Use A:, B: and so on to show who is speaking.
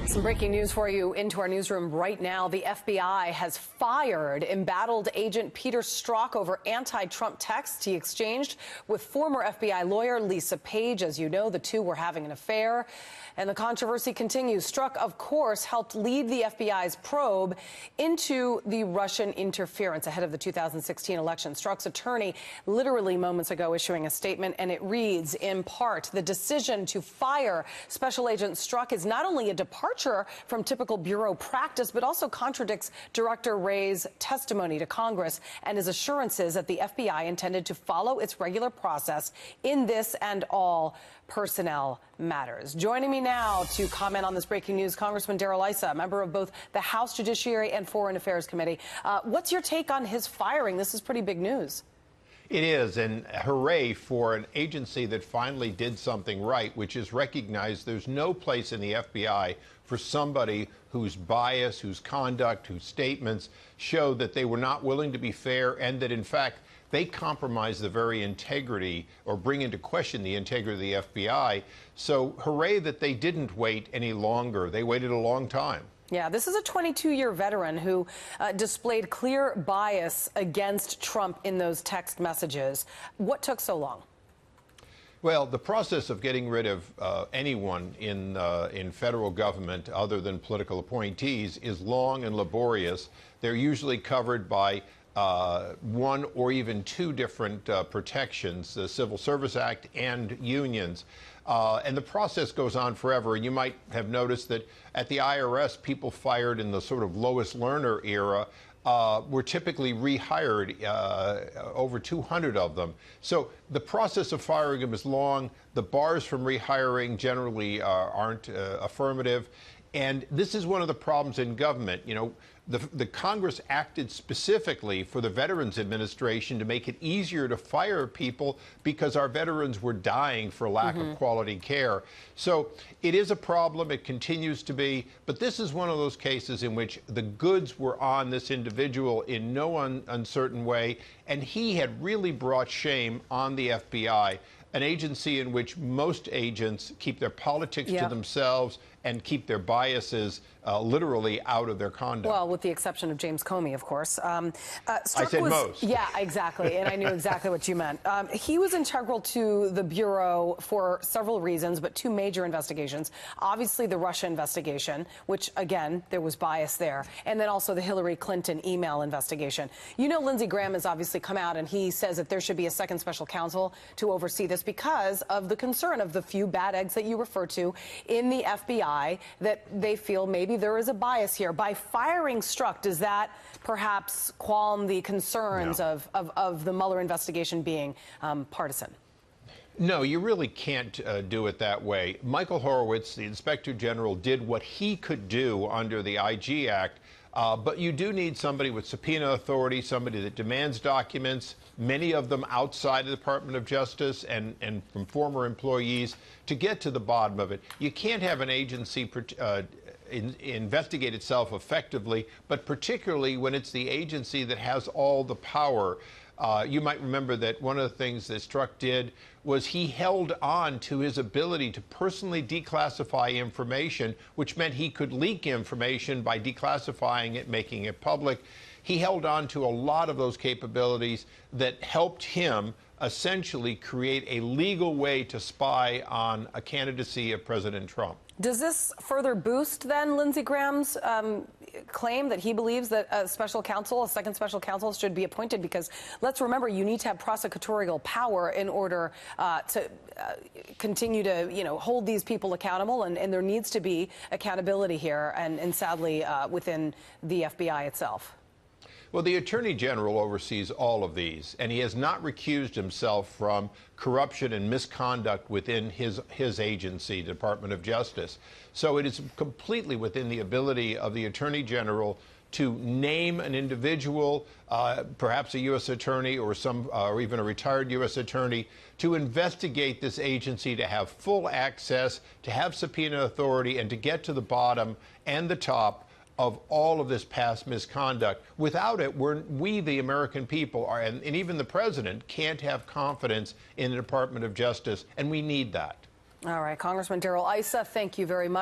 A: Some breaking news for you into our newsroom right now. The FBI has fired embattled agent Peter Strzok over anti-Trump texts he exchanged with former FBI lawyer Lisa Page. As you know, the two were having an affair, and the controversy continues. Strzok, of course, helped lead the FBI's probe into the Russian interference ahead of the 2016 election. Strzok's attorney literally moments ago issuing a statement, and it reads, in part, the decision to fire Special Agent Strzok is not only a departure from typical bureau practice, but also contradicts Director Wray's testimony to Congress and his assurances that the FBI intended to follow its regular process in this and all personnel matters. Joining me now to comment on this breaking news, Congressman Darrell Issa, member of both the House Judiciary and Foreign Affairs Committee. What's your take on his firing? This is pretty big news.
B: It is, and hooray for an agency that finally did something right, which is recognize there's no place in the FBI for somebody whose bias, whose conduct, whose statements show that they were not willing to be fair and that, in fact, they compromise the very integrity or bring into question the integrity of the FBI. So hooray that they didn't wait any longer. They waited a long time.
A: Yeah, this is a 22-year veteran who displayed clear bias against Trump in those text messages. What took so long?
B: Well, the process of getting rid of anyone in federal government other than political appointees is long and laborious. They're usually covered by one or even two different protections, the Civil Service Act and unions. And the process goes on forever. And you might have noticed that at the IRS, people fired in the sort of Lois Lerner era were typically rehired, over 200 of them. So the process of firing them is long. The bars from rehiring generally aren't affirmative. And this is one of the problems in government. You know, the Congress acted specifically for the Veterans Administration to make it easier to fire people because our veterans were dying for lack of quality care. So it is a problem. It continues to be. But this is one of those cases in which the goods were on this individual in no uncertain way. And he had really brought shame on the FBI, an agency in which most agents keep their politics to themselves and keep their biases literally out of their conduct.
A: Well, with the exception of James Comey, of course.
B: I said most.
A: Yeah, exactly. And I knew exactly what you meant. He was integral to the Bureau for several reasons, but two major investigations. Obviously, the Russia investigation, which, again, there was bias there. And then also the Hillary Clinton email investigation. You know, Lindsey Graham has obviously come out and he says that there should be a second special counsel to oversee this because of the concern of the few bad eggs that you refer to in the FBI, that they feel maybe there is a bias here. By firing Strzok, does that perhaps qualm the concerns of the Mueller investigation being partisan?
B: No, you really can't do it that way. Michael Horowitz, the Inspector General, did what he could do under the IG Act. But you do need somebody with subpoena authority, somebody that demands documents, many of them outside the Department of Justice and from former employees, to get to the bottom of it. You can't have an agency investigate itself effectively, but particularly when it's the agency that has all the power. You might remember that one of the things that Strzok did was he held on to his ability to personally declassify information, which meant he could leak information by declassifying it, making it public. He held on to a lot of those capabilities that helped him essentially create a legal way to spy on a candidacy of President Trump.
A: Does this further boost, then, Lindsey Graham's claim that he believes that a second special counsel should be appointed? Because let's remember, you need to have prosecutorial power in order to continue to, hold these people accountable, and there needs to be accountability here, and sadly, within the FBI itself.
B: Well, the Attorney General oversees all of these, and he has not recused himself from corruption and misconduct within his agency, Department of Justice. So it is completely within the ability of the Attorney General to name an individual, perhaps a U.S. attorney or even a retired U.S. attorney, to investigate this agency, to have full access, to have subpoena authority, and to get to the bottom and the top of all of this past misconduct. Without it, we, the American people, and even the president, can't have confidence in the Department of Justice, and we need that.
A: All right, Congressman Darrell Issa, thank you very much.